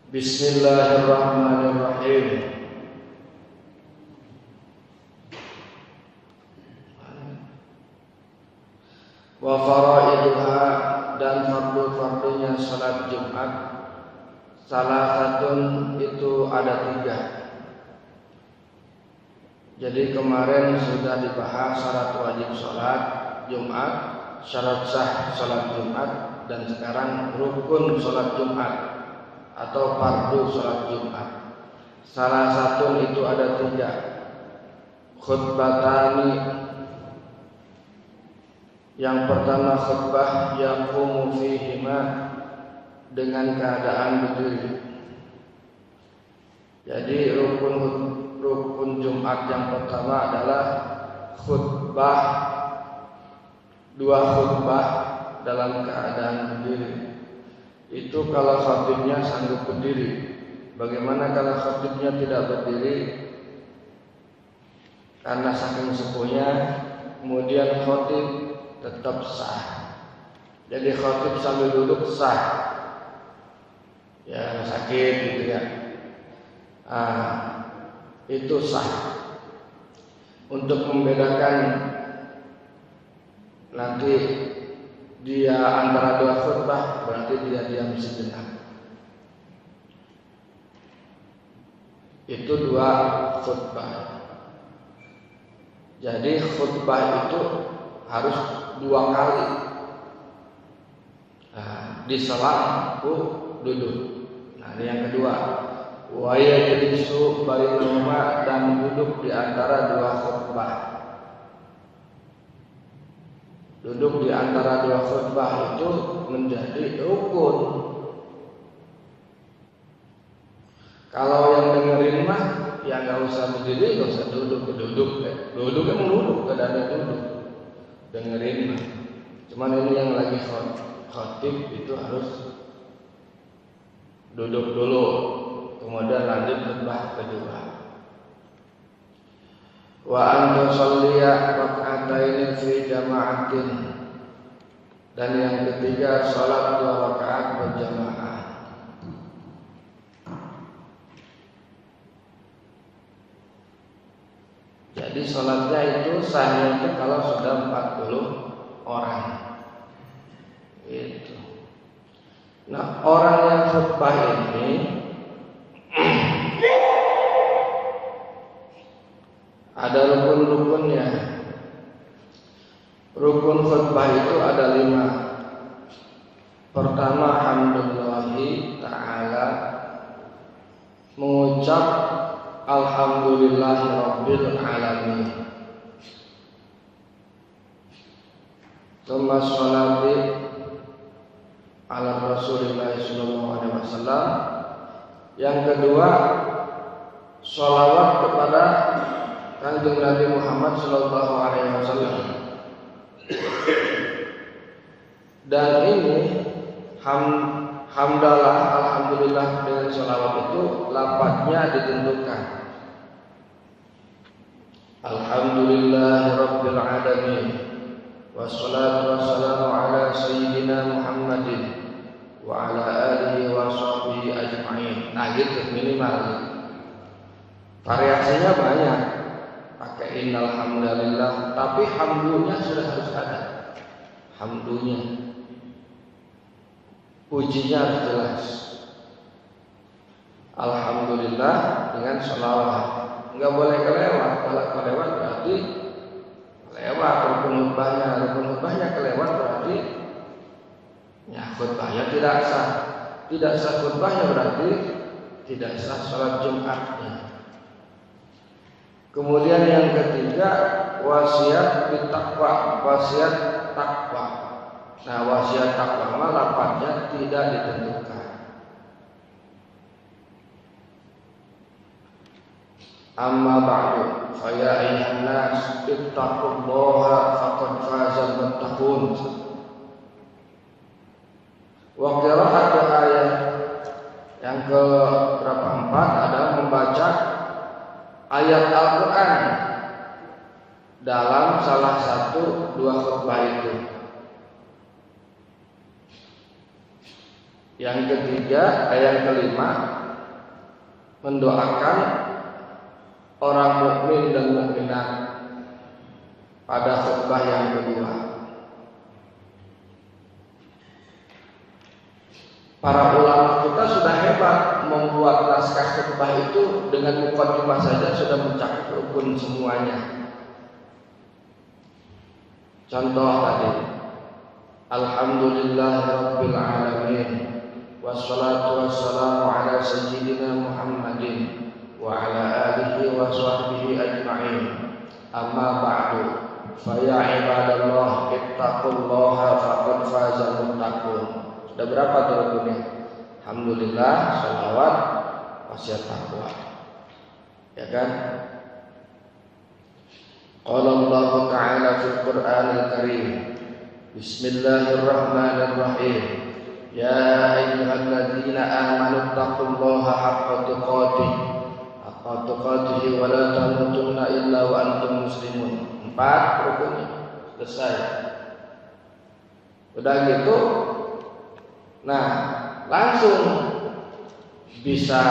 Bismillahirrahmanirrahim. Wa faraiduha, dan fardu-fardunya salat Jumat, salah satun itu ada 3. Jadi kemarin sudah dibahas syarat wajib salat Jumat, syarat sah salat Jumat, dan sekarang rukun salat Jumat atau fardu salat Jumat. Salah satu itu ada 3. Khutbatani, yang pertama khutbah yaqumu fihima, dengan keadaan berdiri. Jadi rukun Jumat yang pertama adalah khutbah, 2 khutbah dalam keadaan berdiri. Itu kalau khatibnya sanggup berdiri. Bagaimana kalau khatibnya tidak berdiri karena saking sepuhnya, kemudian khatib tetap sah. Jadi khatib sambil duduk sah. Ya sakit gitu ya. Itu sah. Untuk membedakan nanti dia antara 2 khutbah, berarti dia diam sejenak. Itu 2 khutbah. Jadi khutbah itu harus 2 kali. Diselang duduk. Nah, ini yang kedua. Wa yajlisu bainahuma, dan duduk di antara 2 khutbah. Duduk di antara 2 khutbah itu menjadi rukun. Kalau yang dengerin mah ya nggak usah berdiri, nggak usah duduk, duduk emang duduk, gak ada duduk. Dengerin mah. Cuman ini yang lagi khatib itu harus duduk dulu, kemudian lanjut khutbah kedua. Wa an tusalliya rak'ataini fi jama'atin, dan yang ketiga salat 2 rakaat berjamaah. Jadi salatnya itu sahnya itu kalau sudah 40 orang. Itu. Nah, orang yang khutbah ini ada rukun-rukunnya. Rukun khutbah itu ada 5. Pertama, hamdulillahi ta'ala, mengucap alhamdulillahi rabbil alamin. Tsumma sholati ala Rasulillah sallallahu alaihi wasallam. Yang kedua, sholawat kepada Kanjeng Nabi Muhammad sallallahu alaihi wasallam. Dan ini hamdalah, alhamdulillah dengan sholawat itu lafadznya ditentukan. Alhamdulillahirabbil alamin, wassalatu wassalamu ala sayyidina Muhammadin wa ala alihi wa sahbihi ajma'in. Nah gitu minimal. Variasinya banyak. Pakai innal hamdalillah, tapi hamdunya sudah harus ada. Hamdunya, pujinya harus jelas. Alhamdulillah dengan sholawat. Enggak boleh kelewat. Kalau kelewat berarti lewat rukun khutbahnya. Rukun khutbahnya kelewat berarti ya khutbahnya tidak sah. Tidak sah khutbahnya berarti tidak sah sholat Jumatnya. Kemudian yang ketiga, wasiat bittaqwa, wasiat takwa. Nah, wasiat takwa mah lafadznya tidak ditentukan. Amma ba'du, fa ya ayyuhan nas ittaqullaha faqad fazal muttaqun. Wa qira'atu ayat yang ke berapa 4 adalah membaca ayat Al-Quran dalam salah satu 2 khutbah itu. Yang ketiga, yang kelima, mendoakan orang mukmin dan mukminat pada khutbah yang kedua. Para ulama kita sudah hebat membuat naskah khutbah itu dengan mukadimah saja sudah mencakup rukun semuanya. Contoh tadi, Alhamdulillahirabbil alamin wassalatu wassalamu ala sayyidina Muhammadin wa ala alihi wa sahbihi ajma'in. Amma ba'du, fa ya ibadallah ittaqullaha faqad fazal muttaqun. Sudah berapa tuh rukunnya? Alhamdulillah, sholawat, wasiat taqwa. Ya kan? Qala Allah Ta'ala fil Qur'anil Karim, Bismillahirrahmanirrahim. Ya ayyuhalladzina amanu taqullaha haqqa tuqatih wa la tamutunna illa wa antum muslimun. 4 rukunnya selesai. Udah gitu, nah langsung bisa.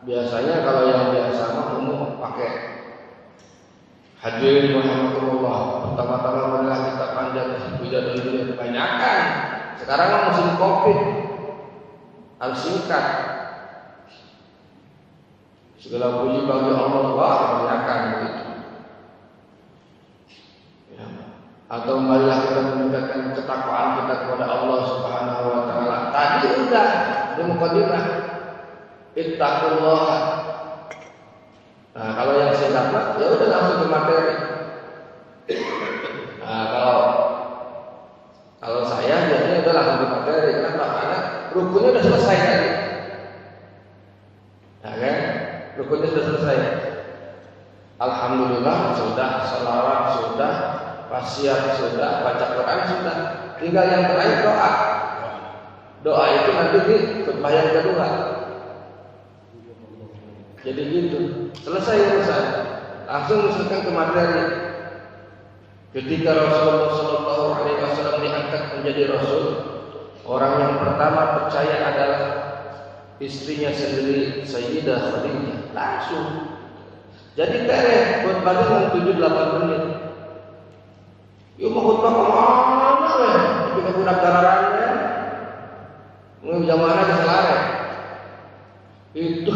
Biasanya kalau yang biasa mah umum pakai hadirin rahimakumullah, pertama-tama marilah kita panjatkan puja dan puji kebanyakan. Sekarang kan musim Covid, harus singkat. Segala puji bagi Allah, kebanyakan begitu. Ya. Atau marilah kita meningkatkan ketakwaan kita kepada Allah Subhanahu wa taala. Tadi udah di mukadimah. Ittaqullah. Nah, kalau yang singkat ya udah langsung ke materi. Nah, kalau saya biasanya udah langsung ke materi. Kenapa? Karena rukunnya udah selesai tadi. Nah, kan? Rukunnya sudah selesai. Alhamdulillah sudah, salawat sudah, wasiat sudah, baca Quran sudah. Tinggal yang terakhir doa. Doa itu nanti di khutbah yang kedua. Jadi gitu, selesai urusan. Langsung masukkan ke materi. Ketika Rasulullah SAW diangkat menjadi Rasul, orang yang pertama percaya adalah istrinya sendiri, Sayyidah Khadijah. Langsung. Jadi beres khutbahnya 7-8 menit. Yuk mau khutbah kemana weh? Kita budak dararannya. Mau jamaah ke selare. Itu.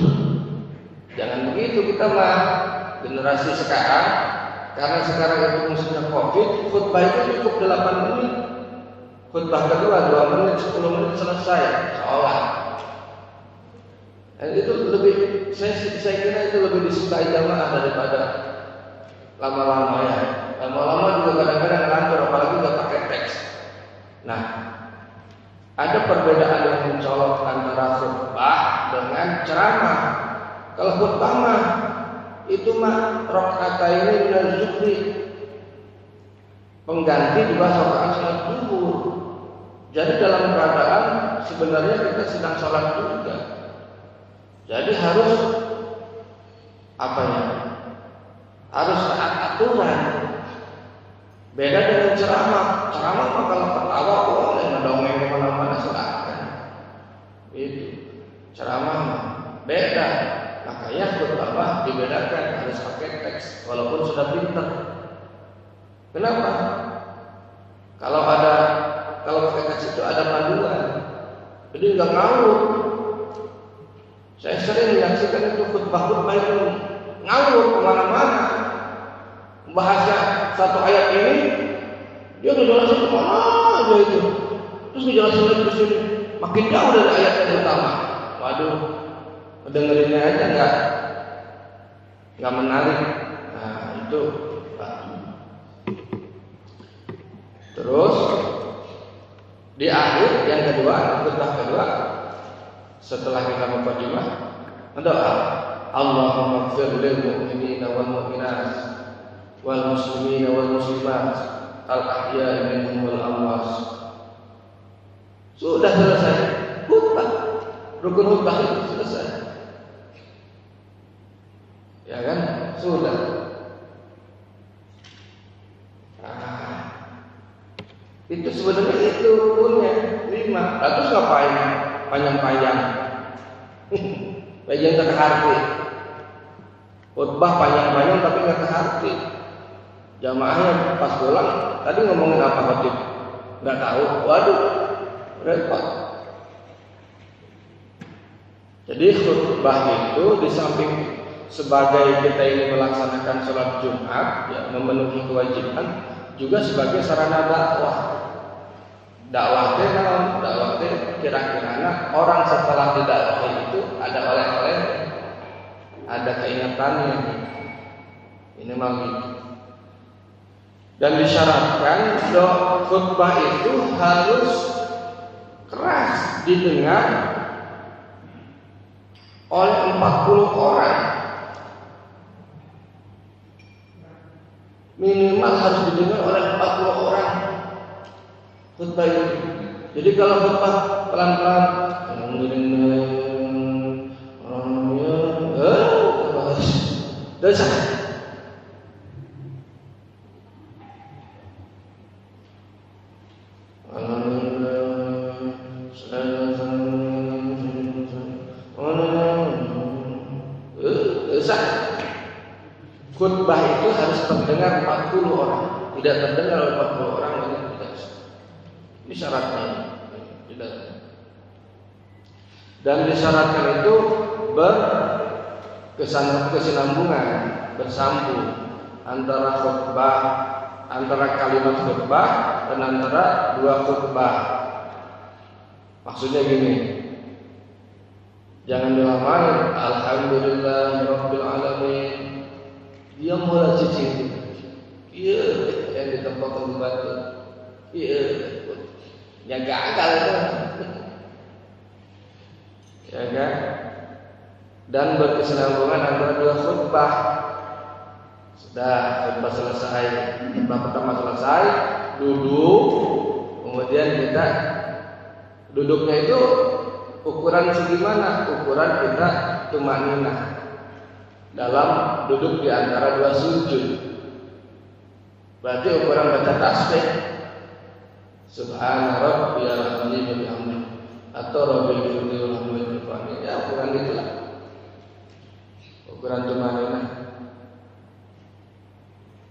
Jangan begitu kita mah generasi sekarang. Karena sekarang itu musimnya Covid, khutbah itu cukup 8 menit. Khutbah kedua 2 menit, 10 menit selesai seolah. Dan itu lebih, saya kira itu lebih disukai jamaah daripada lama-lama ya. Lama-lama juga kadang-kadang ngantor, apalagi nggak pakai teks. Nah, ada perbedaan yang mencolok antara khutbah dengan ceramah. Kalau khutbah mah itu mah rakaataini minal zuhri, pengganti dua rakaat salat zuhur. Jadi dalam keadaan sebenarnya kita sedang salat juga. Jadi harus apa ya? Harus taat aturan. Beda dengan ceramah. Ceramah mah kalau ketawa boleh, ngedongeng kemana-mana silakan. Itu ceramah mah beda. Makanya khutbah dibedakan, harus pakai teks walaupun sudah pintar. Kenapa? Kalau pakai teks itu ada panduan, jadi nggak ngawur. Saya sering menyaksikan itu khutbah itu ngawur kemana-mana. Bahasa satu ayat ini dia ngejelasin kemana aja itu, terus ngejelasin lagi ke sini, makin jauh dari ayat yang utama. Waduh. Dengerinnya aja nggak menarik. Nah itu. Terus di akhir yang kedua, khutbah kedua, setelah kita mukadimah, doa Allahumma ighfir lil mu'minina wal mu'minat wal muslimina wal muslimat al ahya'i minhum wal amwat. Sudah selesai khutbah. Rukun khutbah itu selesai. Ya kan? Sudah. Itu sebenarnya itu rukunnya. Ini diterima. Terus ngapain panjang-panjang? Panjang tak keharti. Khutbah panjang-panjang tapi nggak keharti. Jamaahnya pas pulang, tadi ngomongin apa khotib? Nggak tahu. Waduh, repot. Jadi khutbah itu di samping sebagai kita ini melaksanakan sholat Jumat, ya, memenuhi kewajiban, juga sebagai sarana dakwah. Dakwah kira-kira orang setelah didakwahi itu ada oleh-oleh, ada keingetannya. Ini memang gitu. Dan disyaratkan khutbah itu harus keras didengar oleh 40 orang. Minimal harus didengar oleh 40 orang khutbah itu. Jadi kalau khutbah pelan-pelan, dosa. Khutbah itu harus terdengar 40 orang. Tidak terdengar oleh 40 orang ini tidak. Ini syaratnya. Tidak. Dan disyaratkan itu berkesinambungan, bersambung antara khutbah, antara kalimat khutbah dan antara dua khutbah. Maksudnya gini, jangan dilamain. Alhamdulillahirabbil alamin. Dia mulai cicing. Iya, yang di tempat batu. Iya, yang gagal itu. Ya kan? Dan berkesinambungan antara dua khutbah. Sudah khutbah selesai, khutbah pertama selesai, duduk, kemudian kita duduknya itu ukuran segimana? Ukuran kita tumanina dalam duduk di antara dua sujud. Berarti ukuran baca tasbih Subhana rabbiyal azim wa bihamdihi atau rabbil izzati wal hamdi. Ya ukuran itulah. Ukuran tumanina.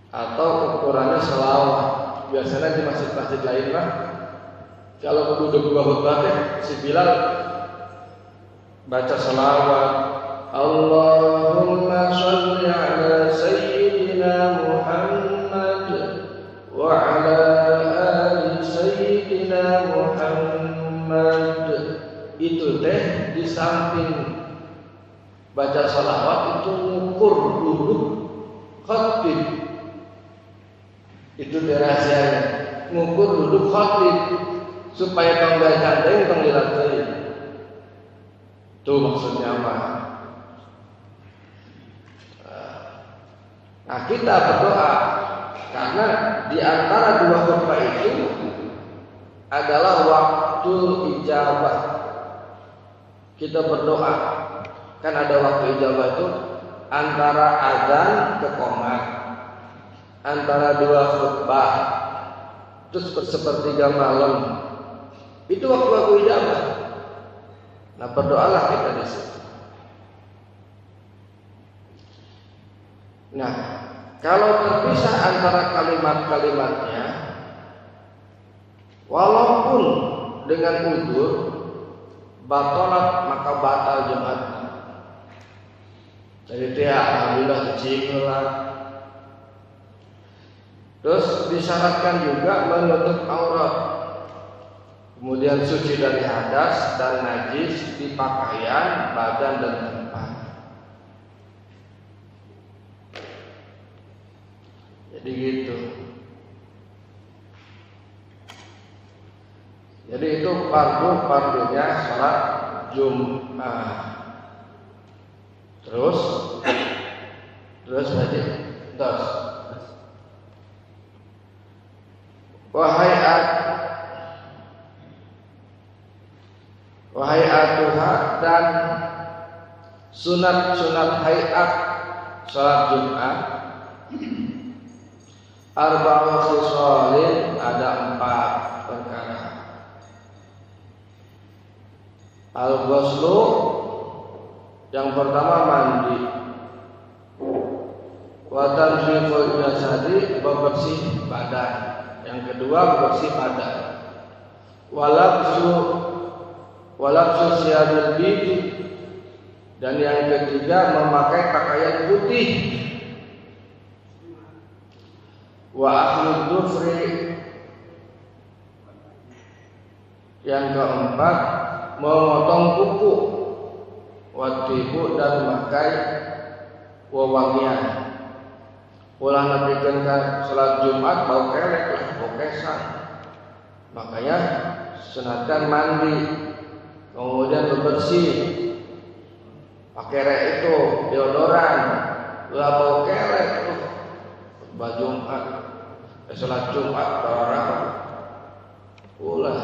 Atau ukurannya selawat. Biasanya di masjid-masjid lain lah, kalau duduk dua khutbah si Bilal baca selawat, Allahumma sholli ala sayyidina Muhammad wa ala ali sayyidina Muhammad. Itu teh di samping baca selawat itu ngukur duduk khatib. Itu rahasianya, ngukur duduk khatib supaya tonggal candeng tong dilatih. Itu maksudnya apa? Nah, kita berdoa karena di antara dua khutbah itu adalah waktu ijabah. Kita berdoa, kan ada waktu ijabah itu antara azan ke qomat, antara dua khutbah, terus sepertiga malam. Itu waktu-waktu ijabah. Nah, berdoalah kita di situ. Nah, kalau terpisah antara kalimat-kalimatnya, walaupun dengan udzur, batalat maka batal Jumat. Jadi dia alhamdulillah kecil lah. Terus disyaratkan juga menutup aurat, kemudian suci dari hadas dan najis di pakaian, badan dan tempat. Jadi gitu. Jadi itu fardunya sholat Jumat. Terus berarti terus. Wahayatuha dan sunat-sunat hayat sholat Jumat. Arba'u khisalin, ada 4 perkara. Al-ghuslu yang pertama mandi. Wa tanziful jasadi, bebersih badan. Yang kedua bebersih badan. Walabsu siyabil bid, dan yang ketiga memakai pakaian putih. Wa akhlud dufri, yang keempat memotong kuku. Wa tibu, dan memakai wewangian. Ulah napikeun ka salat Jumat bau kelek lah, bau kesan. Makanya sunatkan mandi, kemudian bebersih, pakai itu deodoran, ulah bau kelek tuh. Khutbah Jumat, salat Jumat barang, ulah.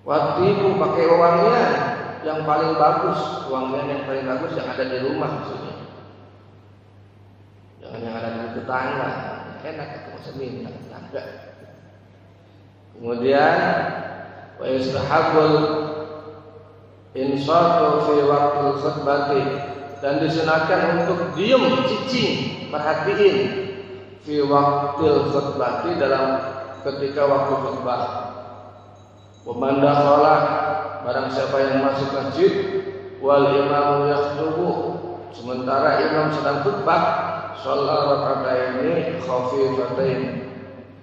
Watibu, pakai wangian yang paling bagus, wangian yang paling bagus yang ada di rumah maksudnya. Jangan yang ada di tetangga, enak itu masa minta tetangga. Kemudian wa yustahabul insatu fi waqtil khutbati, dan disunahkan untuk diam, cicing, perhatiin fi waqtil khutbati, dalam ketika waktu khutbah. Wa man dakhala, barang siapa yang masuk masjid, wal imamu yakhutubu, sementara imam sedang khutbah, sholat raka'ataini khafifatain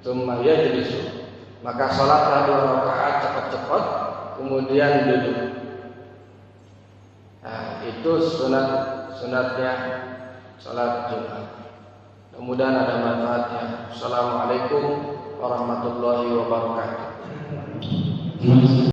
tsumma yajlisu, maka salatlah 2 rakaat cepat-cepat kemudian duduk. Nah, itu sunatnya salat Jumat. Mudah-mudahan ada manfaatnya. Assalamualaikum warahmatullahi wabarakatuh.